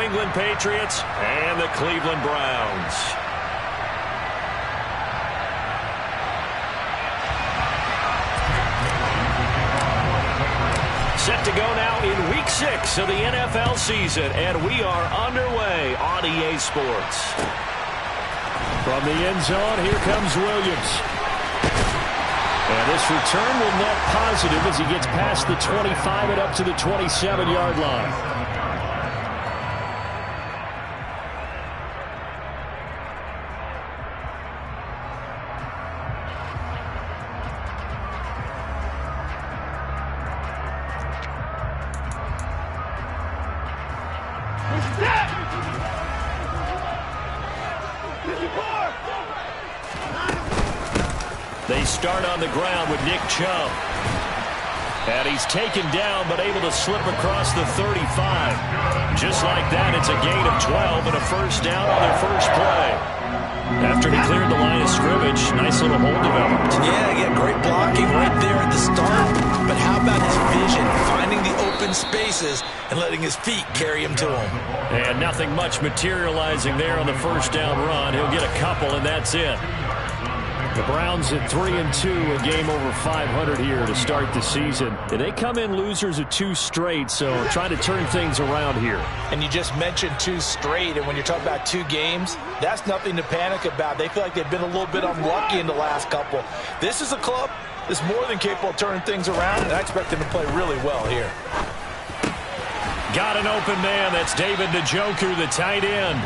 England Patriots and the Cleveland Browns. Set to go now in Week 6 of the NFL season, and we are underway on EA Sports. From the end zone, here comes Williams. And this return will net positive as he gets past the 25 and up to the 27-yard line. They start on the ground with Nick Chubb. And he's taken down but able to slip across the 35. Just like that, it's a gain of 12 and a first down on their first play. After he cleared the line of scrimmage, nice little hole developed. Yeah, great blocking right there at the start. But how about his vision, finding the open spaces and letting his feet carry him to him. And nothing much materializing there on the first down run. He'll get a couple, and that's it. The Browns at 3-2, a game over 500 here to start the season. And they come in losers of 2 straight, so trying to turn things around here. And you just mentioned 2 straight, and when you're talking about 2 games, that's nothing to panic about. They feel like they've been a little bit unlucky in the last couple. This is a club that's more than capable of turning things around, and I expect them to play really well here. Got an open man. That's David Njoku, the tight end.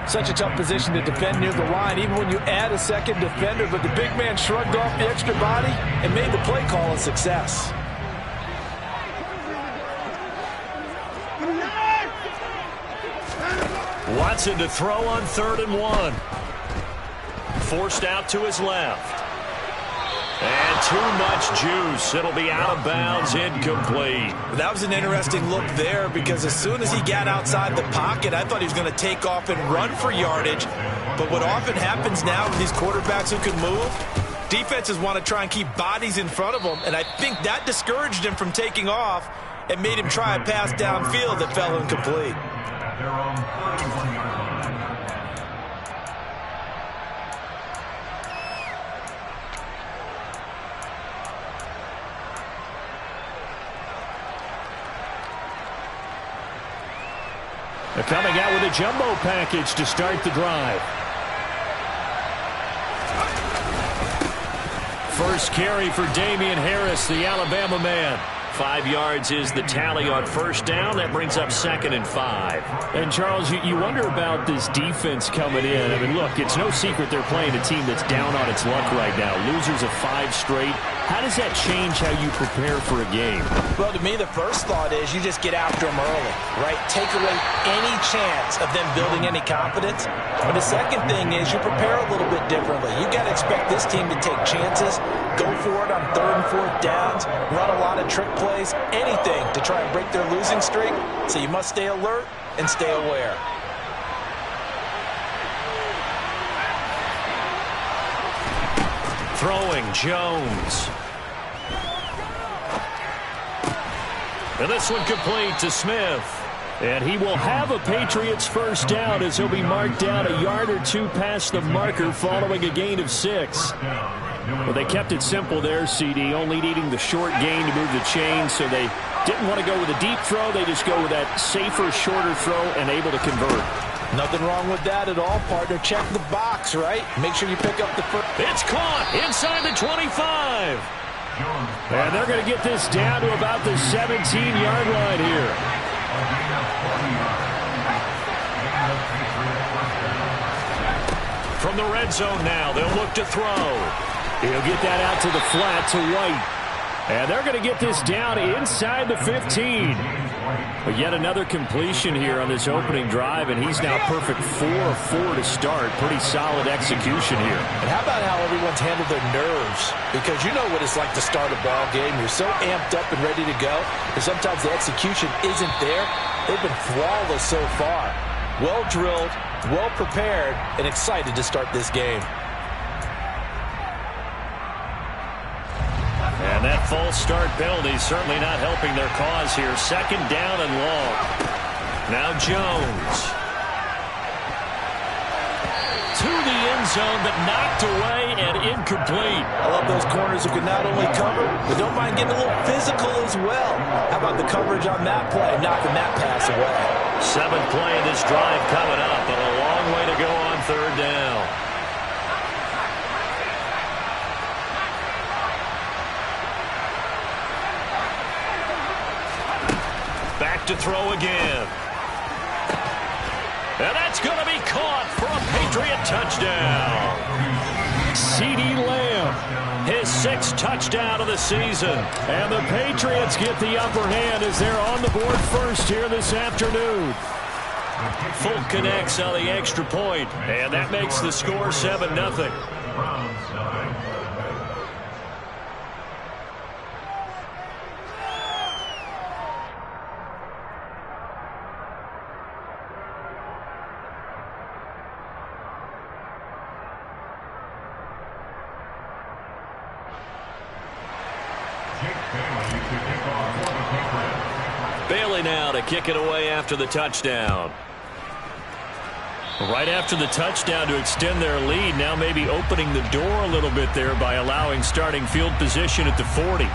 Such a tough position to defend near the line, even when you add a second defender. But the big man shrugged off the extra body and made the play call a success. Watson to throw on 3rd and 1. Forced out to his left. And too much juice. It'll be out of bounds, incomplete. That was an interesting look there because as soon as he got outside the pocket, I thought he was going to take off and run for yardage. But what often happens now with these quarterbacks who can move, defenses want to try and keep bodies in front of them, and I think that discouraged him from taking off and made him try a pass downfield that fell incomplete. They're coming out with a jumbo package to start the drive. First carry for Damian Harris, the Alabama man. 5 yards is the tally on first down. That brings up 2nd and 5. And, Charles, you wonder about this defense coming in. I mean, look, it's no secret they're playing a team that's down on its luck right now. Losers of 5 straight. How does that change how you prepare for a game? Well, to me, the first thought is you just get after them early, right? Take away any chance of them building any confidence. But the second thing is you prepare a little bit differently. You got to expect this team to take chances, go for it on 3rd and 4th downs, run a lot of trick plays, anything to try and break their losing streak. So you must stay alert and stay aware. Throwing Jones. And this one complete to Smith. And he will have a Patriots first down as he'll be marked down a yard or 2 past the marker following a gain of 6. Well, they kept it simple there, CD, only needing the short gain to move the chain, so they didn't want to go with a deep throw. They just go with that safer, shorter throw and able to convert. Nothing wrong with that at all, partner. Check the box, right? Make sure you pick up the first. It's caught inside the 25. And they're going to get this down to about the 17-yard line here. From the red zone now, they'll look to throw. He'll get that out to the flat to White. And they're going to get this down inside the 15. But yet another completion here on this opening drive, and he's now perfect 4 of 4 to start. Pretty solid execution here. And how about how everyone's handled their nerves? Because you know what it's like to start a ball game. You're so amped up and ready to go, and sometimes the execution isn't there. They've been flawless so far. Well drilled, well prepared, and excited to start this game. And that false start penalty certainly not helping their cause here. 2nd down and long. Now Jones. To the end zone, but knocked away and incomplete. I love those corners who can not only cover, but don't mind getting a little physical as well. How about the coverage on that play, knocking that pass away? 7th play of this drive coming up, but a long way to go on 3rd down. Back to throw again. And that's going to be caught for a Patriot touchdown. CeeDee Lamb, His 6th touchdown of the season. and the Patriots get the upper hand as they're on the board first here this afternoon. Fulk connects on the extra point, and that makes the score 7-0. Bailey now to kick it away after the touchdown. Right after the touchdown to extend their lead, now maybe opening the door a little bit there by allowing starting field position at the 40.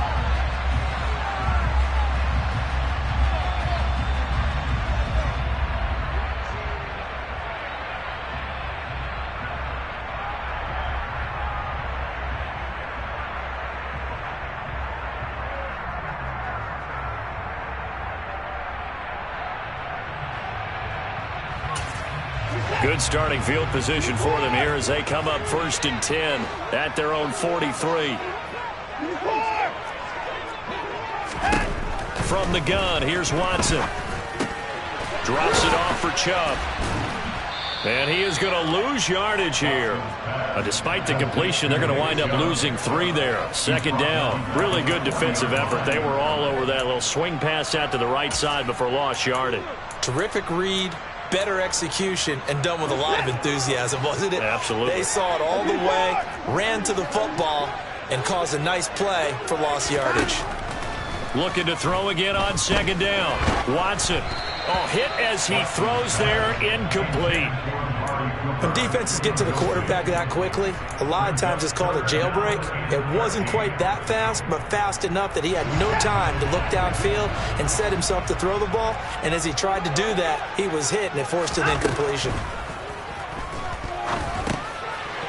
Good starting field position for them here as they come up 1st and 10 at their own 43. From the gun, here's Watson. Drops it off for Chubb. And he is going to lose yardage here. Despite the completion, they're going to wind up losing 3 there. 2nd down. Really good defensive effort. They were all over that little swing pass out to the right side before lost yardage. Terrific read, better execution, and done with a lot of enthusiasm, wasn't it? Absolutely. They saw it all the way, ran to the football, and caused a nice play for lost yardage. Looking to throw again on 2nd down. Watson. Oh, hit as he throws there, incomplete. When defenses get to the quarterback that quickly, a lot of times it's called a jailbreak. It wasn't quite that fast, but fast enough that he had no time to look downfield and set himself to throw the ball. And as he tried to do that, he was hit, and it forced an incompletion.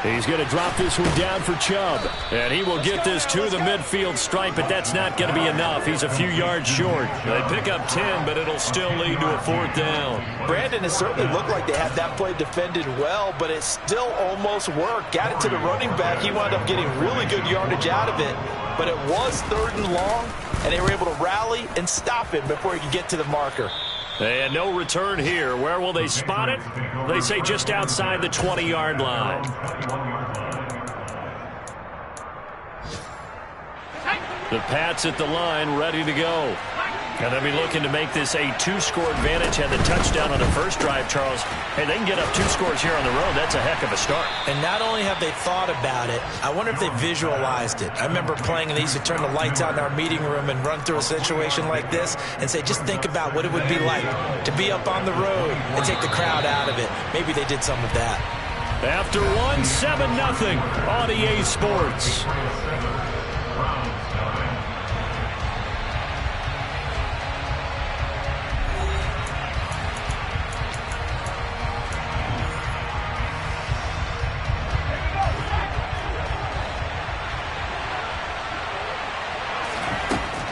He's going to drop this one down for Chubb. And he will get this to the midfield stripe, but that's not going to be enough. He's a few yards short. They pick up 10, but it'll still lead to a 4th down. Brandon, it certainly looked like they had that play defended well, but it still almost worked. Got it to the running back. He wound up getting really good yardage out of it, but it was 3rd and long, and they were able to rally and stop it before he could get to the marker. And no return here. Where will they spot it? They say just outside the 20-yard line. The Pats at the line, ready to go. And they'll be looking to make this a 2-score advantage. Had the touchdown on the first drive, Charles. Hey, they can get up 2 scores here on the road. That's a heck of a start. And not only have they thought about it, I wonder if they visualized it. I remember playing, and they used to turn the lights out in our meeting room and run through a situation like this and say, just think about what it would be like to be up on the road and take the crowd out of it. Maybe they did some of that. After 7-0 on EA Sports.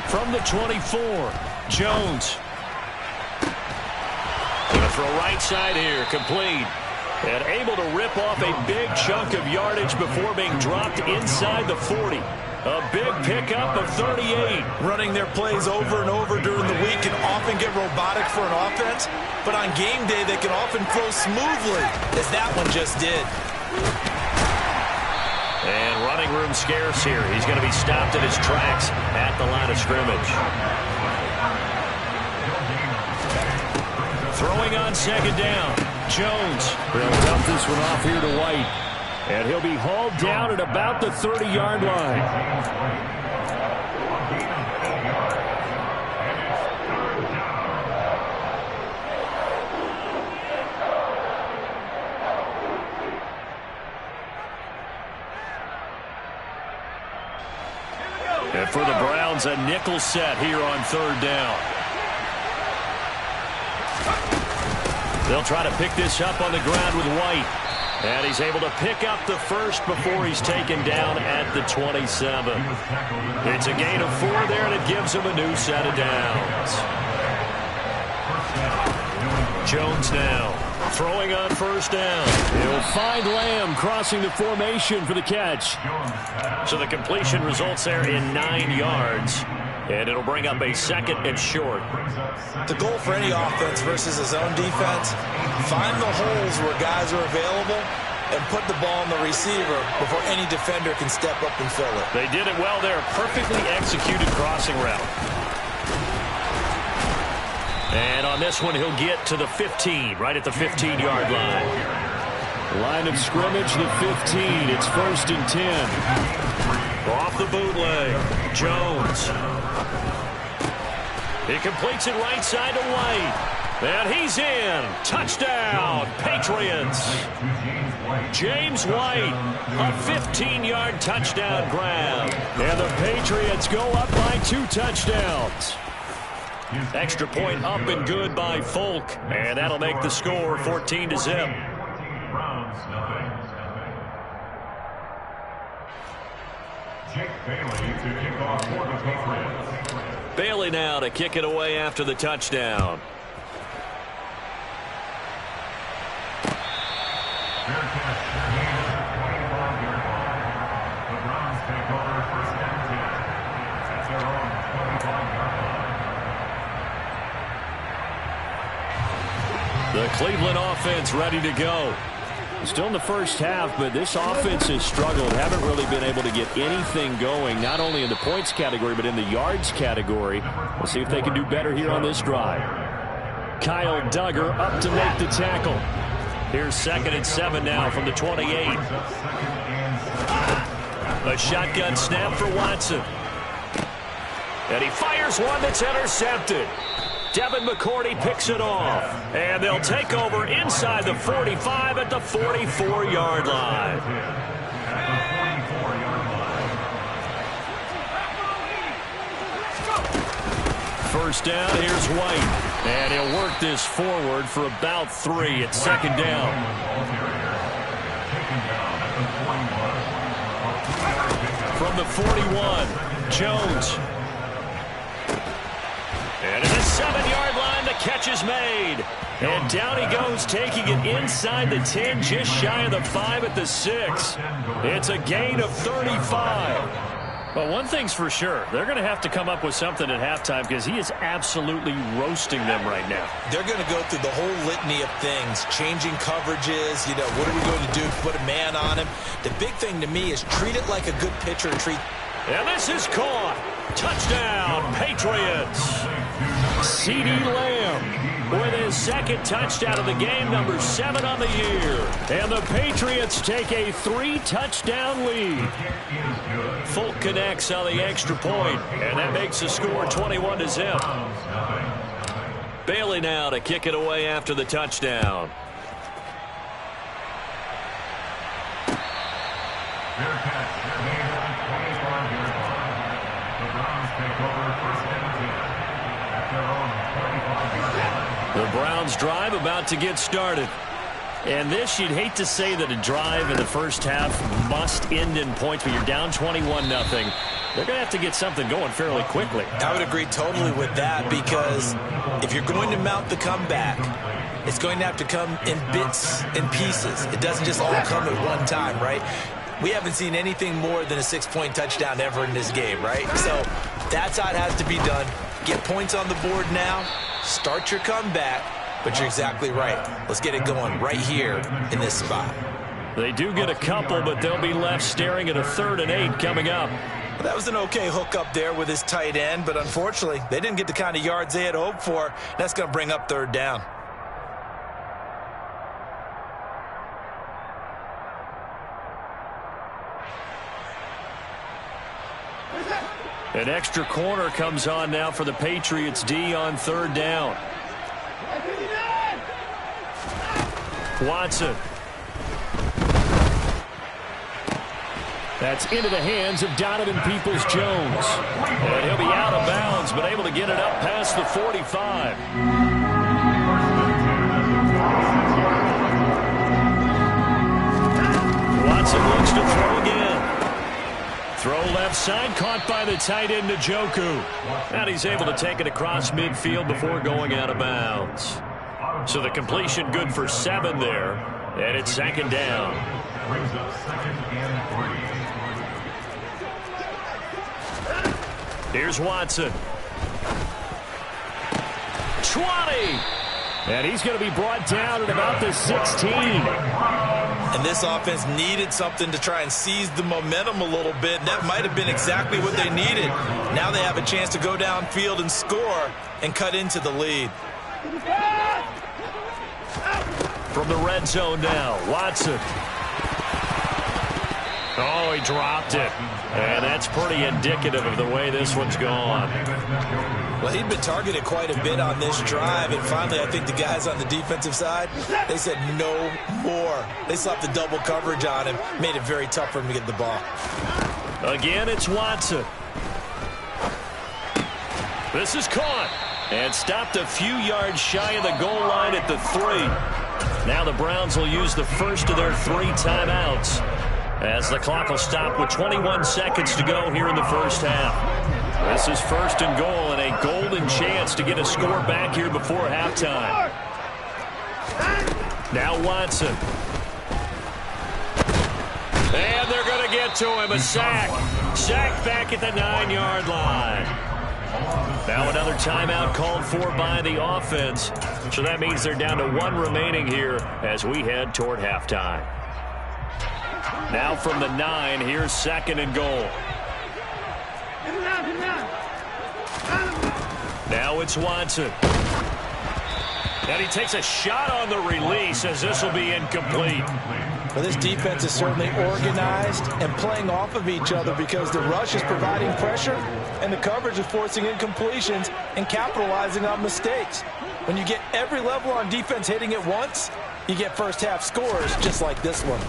From the 24, Jones. Going to throw right side here, complete. And able to rip off a big chunk of yardage before being dropped inside the 40. A big pickup of 38. Running their plays over and over during the week can often get robotic for an offense, but on game day they can often flow smoothly, as that one just did. And running room scarce here. He's going to be stopped in his tracks at the line of scrimmage. Throwing on 2nd down. Jones. They'll dump this one off here to White. And he'll be hauled down at about the 30-yard line. And for the Browns, a nickel set here on third down. They'll try to pick this up on the ground with White. And he's able to pick up the first before he's taken down at the 27. It's a gain of 4 there, and it gives him a new set of downs. Jones now throwing on first down. He'll find Lamb crossing the formation for the catch. So the completion results there in 9 yards. And it'll bring up a second and short. The goal for any offense versus his own defense, find the holes where guys are available and put the ball on the receiver before any defender can step up and fill it. They did it well there. Perfectly executed crossing route. And on this one, he'll get to the 15, right at the 15-yard line. Line of scrimmage, the 15. It's 1st and 10. Off the bootleg, Jones. He completes it right side to White. And he's in. Touchdown, Patriots. James White, a 15-yard touchdown grab. And the Patriots go up by 2 touchdowns. Extra point up and good by Folk. And that'll make the score 14-0. Bailey now to kick it away after the touchdown. The Cleveland offense ready to go. Still in the first half, but this offense has struggled. Haven't really been able to get anything going, not only in the points category, but in the yards category. We'll see if they can do better here on this drive. Kyle Duggar up to make the tackle. Here's 2nd and 7 now from the 28. A shotgun snap for Watson. And he fires one that's intercepted. Devin McCourty picks it off. And they'll take over inside the 45 at the 44-yard line. First down, here's White. And he'll work this forward for about 3 at 2nd down. From the 41, Jones. And at the 7-yard line, the catch is made. And down he goes, taking it inside the 10, just shy of the 5 at the 6. It's a gain of 35. Well, one thing's for sure. They're going to have to come up with something at halftime because he is absolutely roasting them right now. They're going to go through the whole litany of things, changing coverages, what are we going to do? Put a man on him. The big thing to me is treat it like a good pitcher. And this is caught. Touchdown, Patriots. CeeDee Lamb with his 2nd touchdown of the game, number 7 on the year. And the Patriots take a 3-touchdown lead. Folk connects on the extra point, and that makes the score 21-0. Bailey now to kick it away after the touchdown. The Browns drive about to get started. And this, you'd hate to say that a drive in the first half must end in points, but you're down 21-0. They're going to have to get something going fairly quickly. I would agree totally with that, because if you're going to mount the comeback, it's going to have to come in bits and pieces. It doesn't just all come at one time, right? We haven't seen anything more than a 6-point touchdown ever in this game, right? So that's how it has to be done. Get points on the board now. Start your comeback. But you're exactly right. Let's get it going right here in this spot. They do get a couple, but they'll be left staring at a 3rd and 8 coming up. Well, that was an okay hook up there with his tight end, but unfortunately, they didn't get the kind of yards they had hoped for. That's going to bring up 3rd down. An extra corner comes on now for the Patriots D on 3rd down. Watson. That's into the hands of Donovan Peoples-Jones. And he'll be out of bounds, but able to get it up past the 45. Watson looks to throw again. Throw left side, caught by the tight end, Njoku. And he's able to take it across midfield before going out of bounds. So the completion good for 7 there. And it's second down. Brings up second and 3. Here's Watson. 20. And he's going to be brought down at about the 16. And this offense needed something to try and seize the momentum a little bit. And that might have been exactly what they needed. Now they have a chance to go downfield and score and cut into the lead. From the red zone now, Watson. Oh, he dropped it. And that's pretty indicative of the way this one's gone. Well, he'd been targeted quite a bit on this drive, and finally I think the guys on the defensive side, they said no more. They slapped the double coverage on him, made it very tough for him to get the ball. Again, it's Watson. This is caught and stopped a few yards shy of the goal line at the 3. Now the Browns will use the first of their 3 timeouts, as the clock will stop with 21 seconds to go here in the first half. This is first and goal and a golden chance to get a score back here before halftime. Now Watson. And they're going to get to him. A sack. Sack back at the 9-yard line. Now another timeout called for by the offense. So that means they're down to 1 remaining here as we head toward halftime. Now from the 9, here's second and goal. Now it's Watson. And he takes a shot on the release as this will be incomplete. Well, this defense is certainly organized and playing off of each other because the rush is providing pressure and the coverage is forcing incompletions and capitalizing on mistakes. When you get every level on defense hitting it once, you get first half scores just like this one.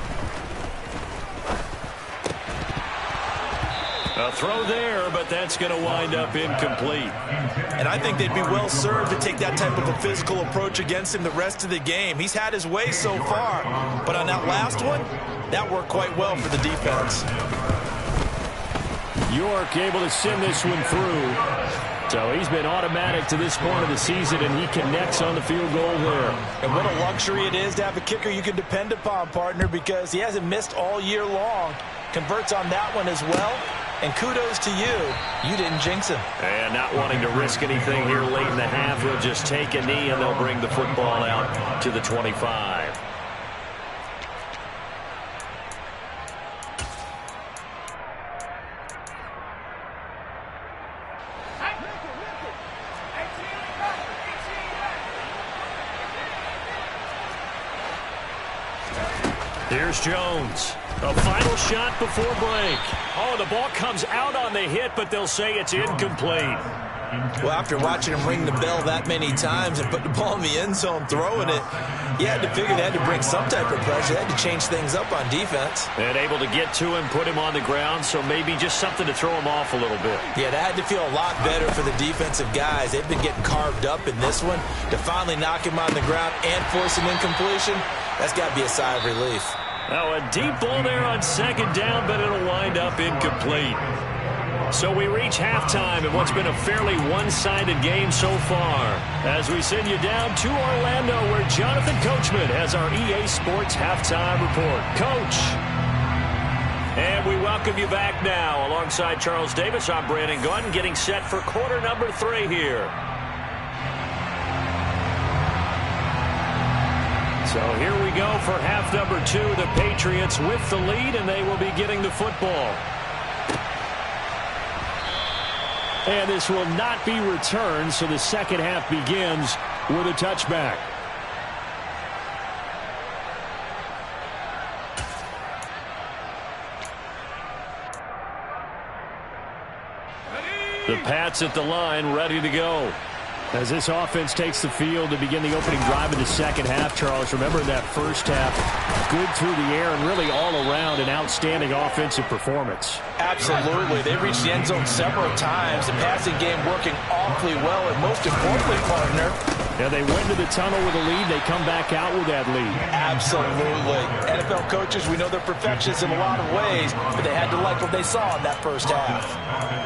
A throw there, but that's going to wind up incomplete. And I think they'd be well served to take that type of a physical approach against him the rest of the game. He's had his way so far, but on that last one, that worked quite well for the defense. York able to send this one through. So he's been automatic to this point of the season, and he connects on the field goal there. And what a luxury it is to have a kicker you can depend upon, partner, because he hasn't missed all year long. Converts on that one as well. And kudos to you. You didn't jinx him. And not wanting to risk anything here late in the half, he'll just take a knee, and they'll bring the football out to the 25. Here's Jones. A final shot before break. Oh, the ball comes out on the hit, but they'll say it's incomplete. Well, after watching him ring the bell that many times and put the ball in the end zone throwing it, you had to figure they had to bring some type of pressure. They had to change things up on defense. And able to get to him, put him on the ground, so maybe just something to throw him off a little bit. Yeah, that had to feel a lot better for the defensive guys. They've been getting carved up in this one. To finally knock him on the ground and force an incompletion, that's got to be a sigh of relief. Now a deep ball there on second down, but it'll wind up incomplete. So we reach halftime in what's been a fairly one-sided game so far, as we send you down to Orlando, where Jonathan Coachman has our EA Sports Halftime Report. Coach. And we welcome you back now. Alongside Charles Davis, I'm Brandon Gunn, getting set for quarter number 3 here. So here we go for half number 2. The Patriots with the lead, and they will be getting the football. And this will not be returned, so the second half begins with a touchback. The Pats at the line, ready to go. As this offense takes the field to begin the opening drive of the second half, Charles, remember in that first half, good through the air and really all around an outstanding offensive performance. Absolutely. They reached the end zone several times. The passing game working awfully well, and most importantly, partner, yeah, they went to the tunnel with a lead. They come back out with that lead. Absolutely. NFL coaches, we know they're perfectionists in a lot of ways, but they had to like what they saw in that first half.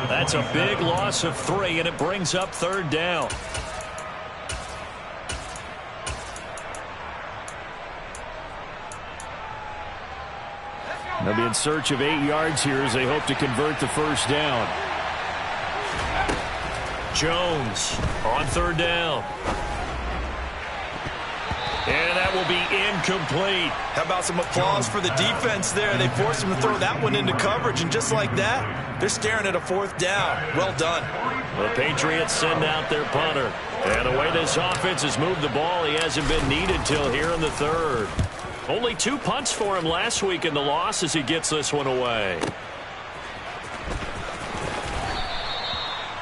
That's a big loss of 3, and it brings up third down. They'll be in search of 8 yards here as they hope to convert the first down. Jones on third down. And that will be incomplete. How about some applause for the defense there? They forced him to throw that one into coverage, and just like that, they're staring at a fourth down. Well done. The Patriots send out their punter. And the way this offense has moved the ball, he hasn't been needed till here in the third. Only 2 punts for him last week in the loss as he gets this one away.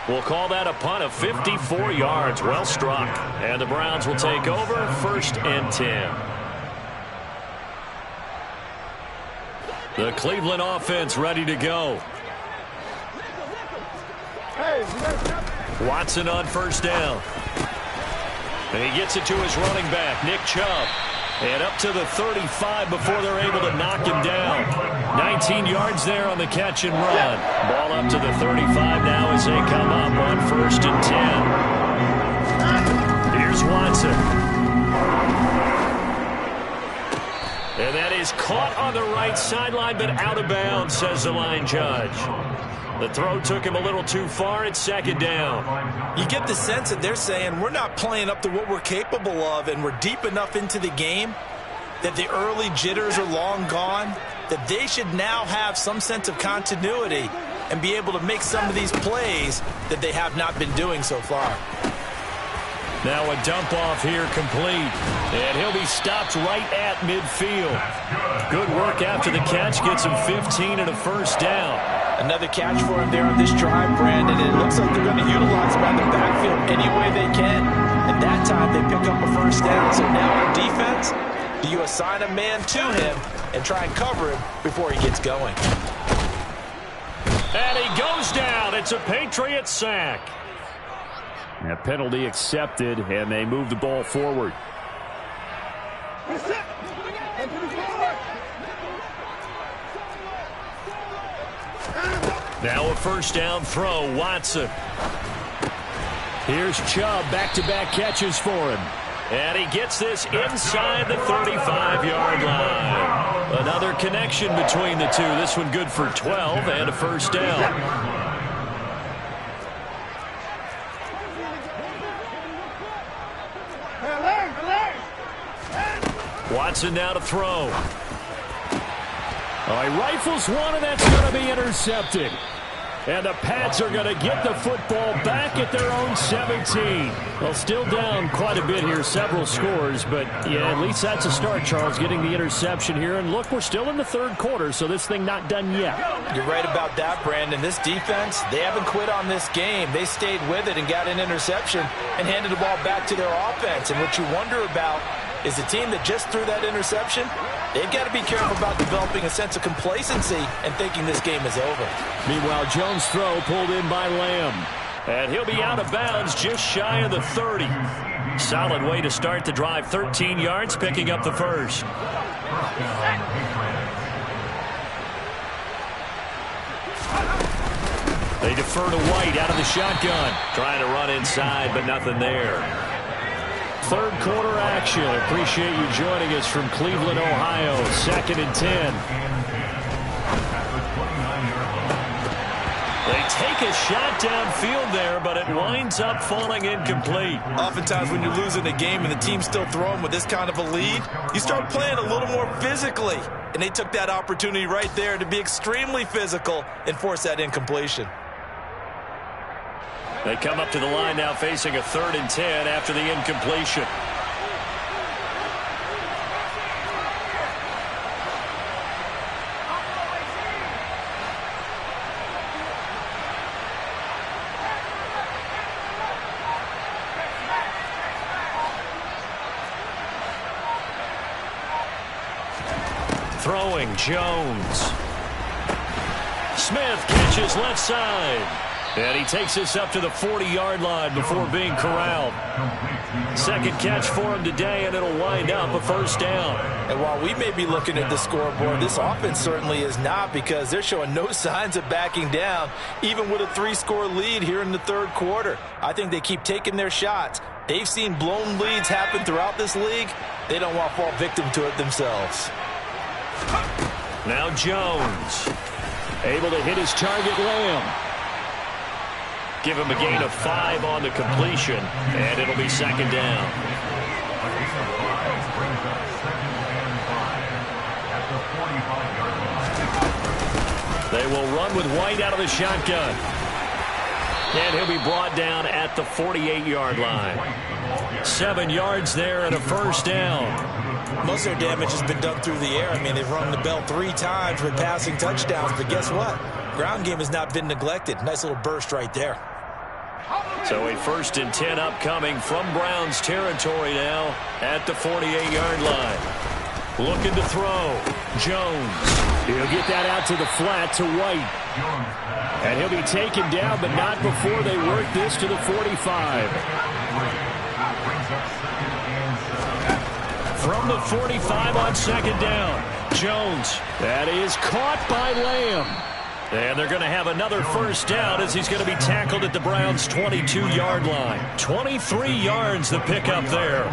We'll call that a punt of 54 yards. Well struck. And the Browns will take over 1st and 10. The Cleveland offense ready to go. Watson on first down. And he gets it to his running back, Nick Chubb. And up to the 35 before they're able to knock him down. 19 yards there on the catch and run. Ball up to the 35 now as they come up on 1st and 10. Here's Watson. And that is caught on the right sideline, but out of bounds, says the line judge. The throw took him a little too far. It's 2nd down. You get the sense that they're saying we're not playing up to what we're capable of, and we're deep enough into the game that the early jitters are long gone, that they should now have some sense of continuity and be able to make some of these plays that they have not been doing so far. Now a dump off here complete. And he'll be stopped right at midfield. Good work after the catch. Gets him 15 and a first down. Another catch for him there on this drive, Brandon. And it looks like they're going to utilize him on the backfield any way they can. And that time they pick up a first down. So now on defense, do you assign a man to him and try and cover him before he gets going? And he goes down. It's a Patriot sack. That penalty accepted, and they move the ball forward. Now a first down throw, Watson. Here's Chubb, back-to-back catches for him. And he gets this inside the 35-yard line. Another connection between the two. This one good for 12 and a first down. Watson now to throw. He rifles one, and that's going to be intercepted. And the Pats are going to get the football back at their own 17. Well, still down quite a bit here, several scores. But, yeah, at least that's a start, Charles, getting the interception here. And, look, we're still in the third quarter, so this thing not done yet. You're right about that, Brandon. This defense, they haven't quit on this game. They stayed with it and got an interception and handed the ball back to their offense. And what you wonder about is the team that just threw that interception, they've got to be careful about developing a sense of complacency and thinking this game is over. Meanwhile, Jones' throw pulled in by Lamb. And he'll be out of bounds just shy of the 30. Solid way to start the drive. 13 yards, picking up the first. They defer to White out of the shotgun. Trying to run inside, but nothing there. Third quarter action. Appreciate you joining us from Cleveland, Ohio. 2nd and 10. They take a shot downfield there, but it winds up falling incomplete. Oftentimes when you're losing a game and the team's still throwing with this kind of a lead, you start playing a little more physically. And they took that opportunity right there to be extremely physical and force that incompletion. They come up to the line now facing a 3rd and 10 after the incompletion. Throwing, Jones. Smith catches left side. And he takes this up to the 40-yard line before being corralled. Second catch for him today, and it'll wind up a first down. And while we may be looking at the scoreboard, this offense certainly is not, because they're showing no signs of backing down, even with a 3-score lead here in the third quarter. I think they keep taking their shots. They've seen blown leads happen throughout this league. They don't want to fall victim to it themselves. Now Jones, able to hit his target, Lamb. Give him a gain of 5 on the completion, and it'll be second down. They will run with White out of the shotgun. And he'll be brought down at the 48-yard line. 7 yards there and a first down. Most of their damage has been done through the air. I mean, they've rung the bell 3 times with passing touchdowns, but guess what? Ground game has not been neglected. Nice little burst right there. So a 1st and 10 upcoming from Browns territory now at the 48-yard line. Looking to throw. Jones. He'll get that out to the flat to White. And he'll be taken down, but not before they work this to the 45. From the 45 on second down. Jones. That is caught by Lamb. And they're going to have another first down as he's going to be tackled at the Browns' 22-yard line. 23 yards the pickup there.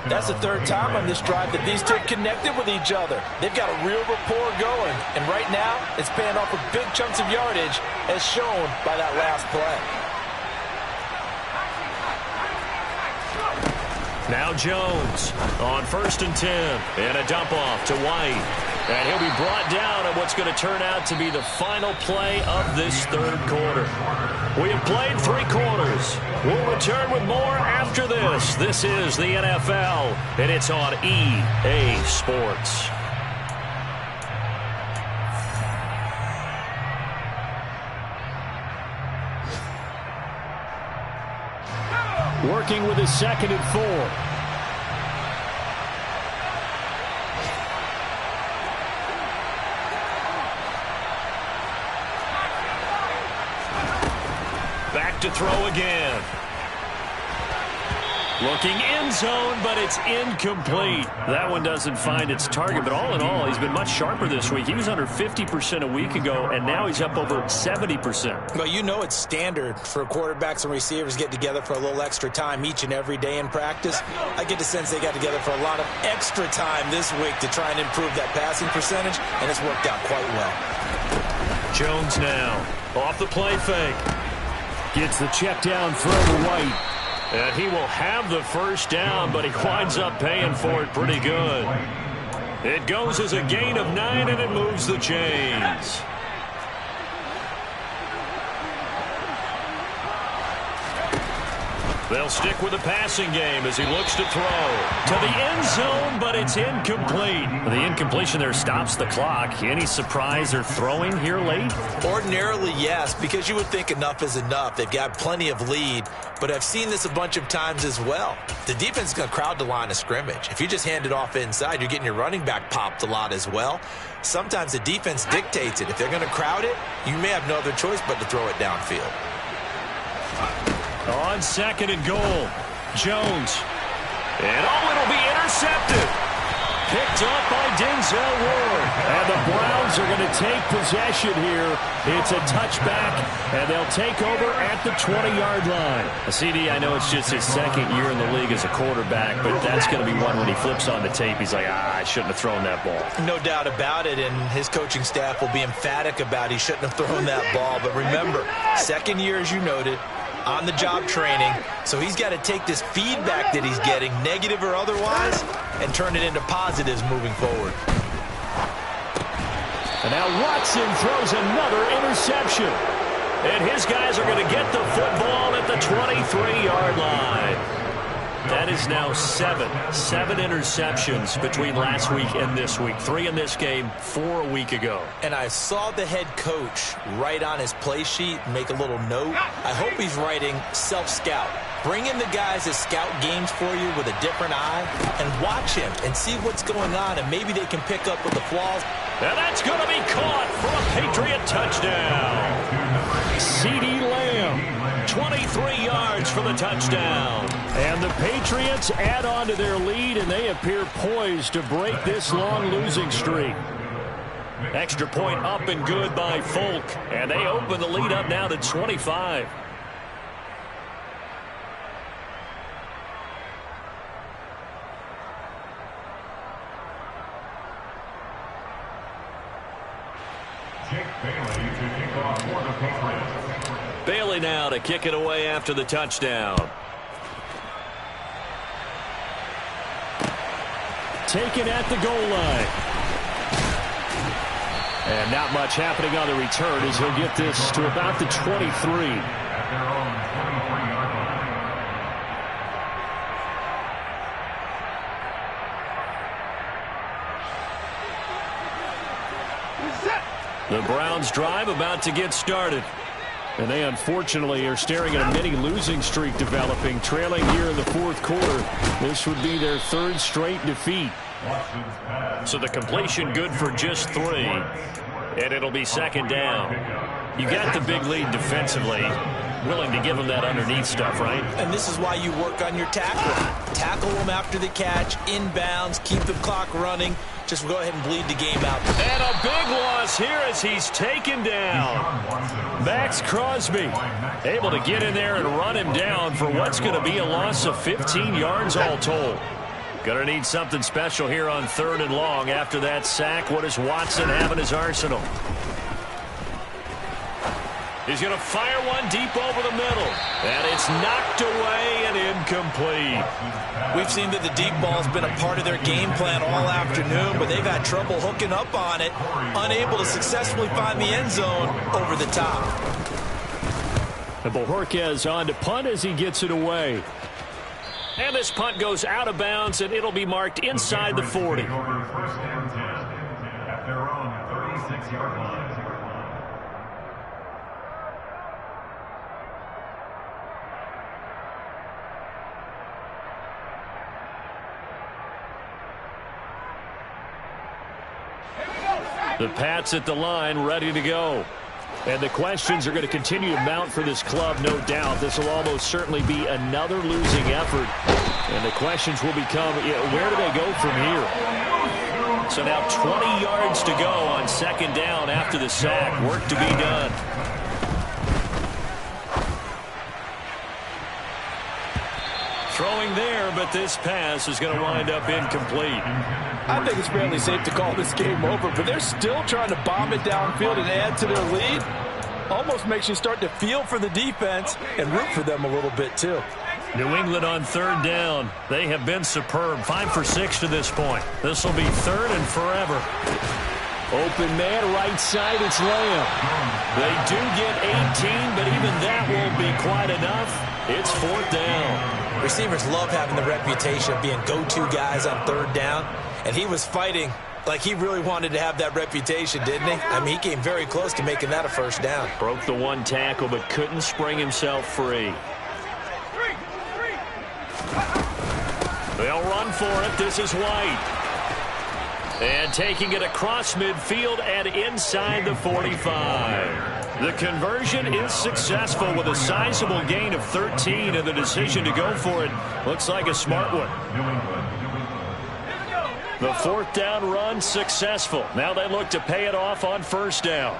That's the 3rd time on this drive that these two connected with each other. They've got a real rapport going. And right now, it's paying off with big chunks of yardage, as shown by that last play. Now Jones on 1st and 10. And a dump off to White. And he'll be brought down at what's going to turn out to be the final play of this third quarter. We have played 3 quarters. We'll return with more after this. This is the NFL, and it's on EA Sports. Working with his 2nd and 4. Back to throw again. Looking end zone, but it's incomplete. That one doesn't find its target, but all in all, he's been much sharper this week. He was under 50% a week ago, and now he's up over 70%. Well, you know it's standard for quarterbacks and receivers get together for a little extra time each and every day in practice. I get the sense they got together for a lot of extra time this week to try and improve that passing percentage, and it's worked out quite well. Jones now off the play fake. Gets the check down throw to White. And he will have the first down, but he winds up paying for it pretty good. It goes as a gain of 9, and it moves the chains. They'll stick with the passing game as he looks to throw to the end zone, but it's incomplete. The incompletion there stops the clock. Any surprise they're throwing here late? Ordinarily, yes, because you would think enough is enough. They've got plenty of lead, but I've seen this a bunch of times as well. The defense is going to crowd the line of scrimmage. If you just hand it off inside, you're getting your running back popped a lot as well. Sometimes the defense dictates it. If they're going to crowd it, you may have no other choice but to throw it downfield. On 2nd and goal, Jones. And it'll be intercepted. Picked up by Denzel Ward. And the Browns are going to take possession here. It's a touchback, and they'll take over at the 20-yard line. CD, I know it's just his 2nd year in the league as a quarterback, but that's going to be one when he flips on the tape. He's like, I shouldn't have thrown that ball. No doubt about it, and his coaching staff will be emphatic about he shouldn't have thrown that ball. But remember, 2nd year, as you noted, on-the-job training, so he's got to take this feedback that he's getting, negative or otherwise, and turn it into positives moving forward. And now Watson throws another interception. And his guys are going to get the football at the 23-yard line. That is now 7 interceptions between last week and this week. 3 in this game, 4 a week ago. And I saw the head coach write on his play sheet, make a little note. I hope he's writing self-scout. Bring in the guys that scout games for you with a different eye and watch him and see what's going on, and maybe they can pick up with the flaws. And that's going to be caught for a Patriot touchdown. CeeDee Lamb, 23 yards for the touchdown. And the Patriots add on to their lead, and they appear poised to break this long losing streak. Extra point up and good by Folk, and they open the lead up now to 25. Bailey now to kick it away after the touchdown. Taken at the goal line. And not much happening on the return as he'll get this to about the 23. The Browns drive about to get started. And they unfortunately are staring at a mini losing streak developing, trailing here in the fourth quarter. This would be their 3rd straight defeat. So the completion good for just 3. And it'll be 2nd down. You got the big lead defensively. Willing to give them that underneath stuff, right? And this is why you work on your tackle. Tackle them after the catch, inbounds, keep the clock running. Just go ahead and bleed the game out. And a big loss here as he's taken down. Maxx Crosby able to get in there and run him down for what's going to be a loss of 15 yards all told. Going to need something special here on 3rd and long after that sack. What does Watson have in his arsenal? He's going to fire one deep over the middle. And it's knocked away and incomplete. We've seen that the deep ball's been a part of their game plan all afternoon, but they've had trouble hooking up on it, unable to successfully find the end zone over the top. And Bojorquez on to punt as he gets it away. And this punt goes out of bounds, and it'll be marked inside the 40. At their own 36-yard line. The Pats at the line, ready to go. And the questions are going to continue to mount for this club, no doubt. This will almost certainly be another losing effort. And the questions will become, where do they go from here? So now 20 yards to go on 2nd down after the sack. Work to be done. Throwing there, but this pass is going to wind up incomplete. I think it's fairly safe to call this game over, but they're still trying to bomb it downfield and add to their lead. Almost makes you start to feel for the defense and root for them a little bit, too. New England on 3rd down. They have been superb. 5 for 6 to this point. This will be 3rd and forever. Open man, right side, it's Lamb. They do get 18, but even that won't be quite enough. It's 4th down. Receivers love having the reputation of being go-to guys on 3rd down, and he was fighting like he really wanted to have that reputation, didn't he? I mean, he came very close to making that a 1st down. Broke the 1 tackle, but couldn't spring himself free. They'll run for it. This is White. And taking it across midfield and inside the 45. The conversion is successful with a sizable gain of 13, and the decision to go for it looks like a smart one. The 4th down run successful. Now they look to pay it off on 1st down.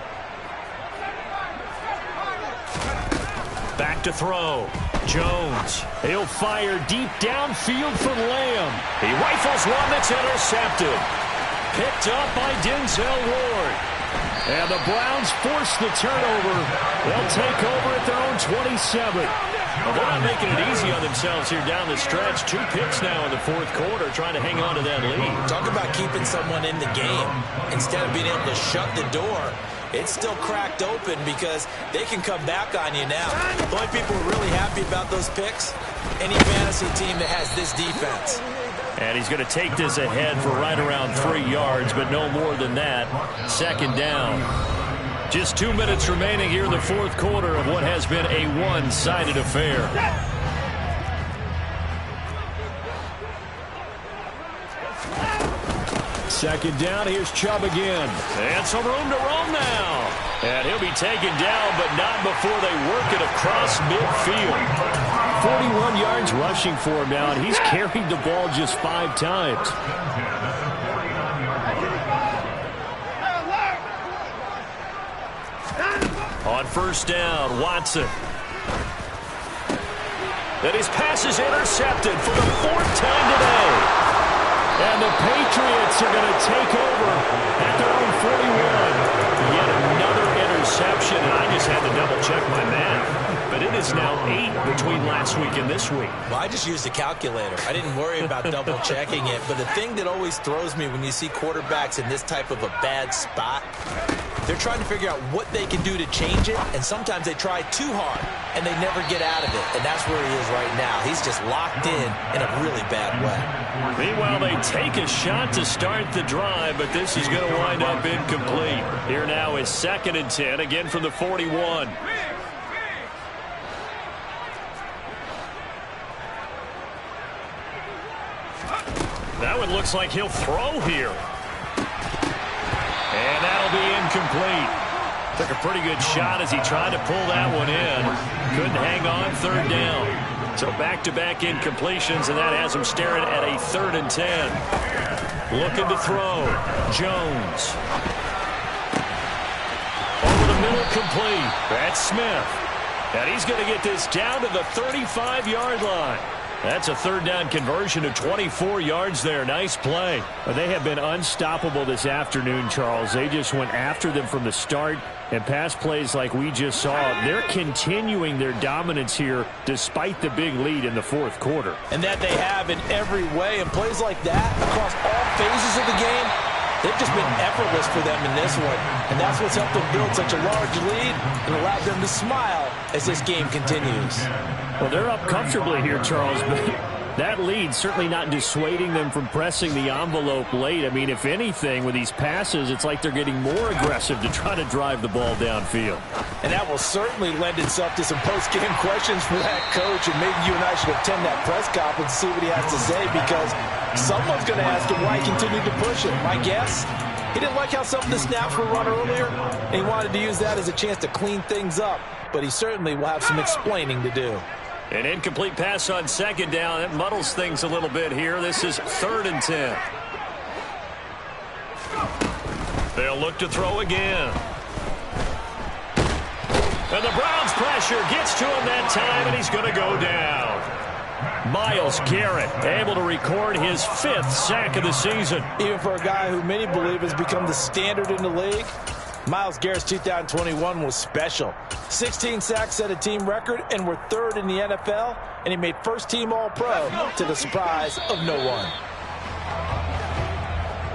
Back to throw. Jones. He'll fire deep downfield for Lamb. He rifles one that's intercepted. Picked up by Denzel Ward. And the Browns force the turnover. They'll take over at their own 27. Well, they're not making it easy on themselves here down the stretch. 2 picks now in the 4th quarter, trying to hang on to that lead. Talk about keeping someone in the game. Instead of being able to shut the door, it's still cracked open because they can come back on you now. The only people who are really happy about those picks, any fantasy team that has this defense. And he's going to take this ahead for right around 3 yards, but no more than that. Second down. Just 2 minutes remaining here in the fourth quarter of what has been a one-sided affair. Second down, here's Chubb again. And some room to roam now. And he'll be taken down, but not before they work it across midfield. 41 yards rushing for him now, and he's carried the ball just 5 times. On first down, Watson. And his pass is intercepted for the 4th time today. And the Patriots are going to take over at their own 41. Yet another interception, and I just had to double-check my math. But it is now 8 between last week and this week. Well, I just used a calculator. I didn't worry about double-checking it. But the thing that always throws me when you see quarterbacks in this type of a bad spot, they're trying to figure out what they can do to change it, and sometimes they try too hard, and they never get out of it. And that's where he is right now. He's just locked in a really bad way. Meanwhile, they take a shot to start the drive, but this is going to wind up incomplete. Here now is 2nd and 10, again from the 41. That one looks like he'll throw here. And that'll be incomplete. Took a pretty good shot as he tried to pull that one in. Couldn't hang on, 3rd down. So back-to-back incompletions, and that has him staring at a 3rd and 10. Looking to throw. Jones. Over the middle, complete. That's Smith. And he's going to get this down to the 35-yard line. That's a 3rd down conversion of 24 yards there. Nice play. They have been unstoppable this afternoon, Charles. They just went after them from the start, and pass plays like we just saw. They're continuing their dominance here despite the big lead in the 4th quarter. And that they have in every way. And plays like that across all phases of the game, they've just been effortless for them in this one. And that's what's helped them build such a large lead and allowed them to smile as this game continues. Well, they're up comfortably here, Charles, but that lead certainly not dissuading them from pressing the envelope late. I mean, if anything, with these passes, it's like they're getting more aggressive to try to drive the ball downfield. And that will certainly lend itself to some post-game questions for that coach, and maybe you and I should attend that press conference and see what he has to say, because someone's going to ask him why he continued to push it. My guess, he didn't like how some of the snaps were run earlier, and he wanted to use that as a chance to clean things up, but he certainly will have some explaining to do. An incomplete pass on 2nd down. That muddles things a little bit here. This is 3rd and 10. They'll look to throw again. And the Browns pressure gets to him that time, and he's going to go down. Myles Garrett able to record his 5th sack of the season. Even for a guy who many believe has become the standard in the league, Myles Garrett's 2021 was special. 16 sacks set a team record, and we're 3rd in the NFL, and he made first-team All-Pro to the surprise of no one.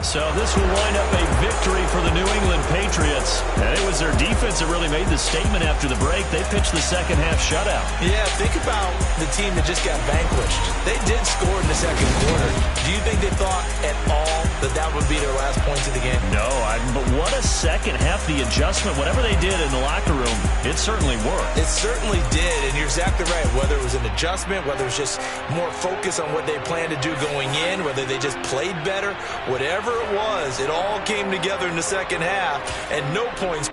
So this will wind up a victory for the New England Patriots. And it was their defense that really made the statement after the break. They pitched the second-half shutout. Yeah, think about the team that just got vanquished. They did score in the 2nd quarter. Do you think they thought at all that that would be their last points of the game? No, but what a second half. The adjustment, whatever they did in the locker room, it certainly worked. It certainly did, and you're exactly right. Whether it was an adjustment, whether it was just more focus on what they planned to do going in, whether they just played better, whatever it was, it all came together in the second half, and no points.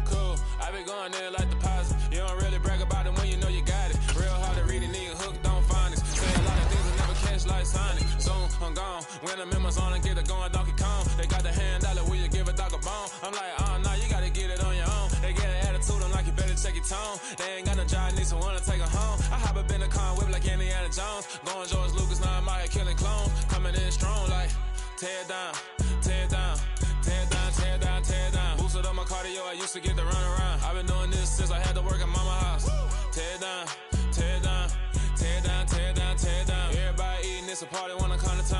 Cool, I been going there like deposit. You don't really brag about it when you know you got it. Real hard to read a nigga hooked on finance. Say a lot of things that never catch like Sonic. Soon I'm gone. When I'm in my zone and get it going Donkey Kong. They got the $100, will you give a dog a bone? I'm like, oh no, you gotta get it on your own. They get an attitude, I'm like, you better check your tone. They ain't got no job, need someone to take her home. I hop up in the car, whip like Indiana Jones. Going George Lucas, now I'm out here killing clones. Coming in strong like, tear down, tear down, tear down, tear down, tear down. Boosted up my cardio, I used to get to run around. I've been doing this since I had to work at mama house. Tear down, tear down, tear down, tear down, tear down. Everybody eating, it's a party when I come to town.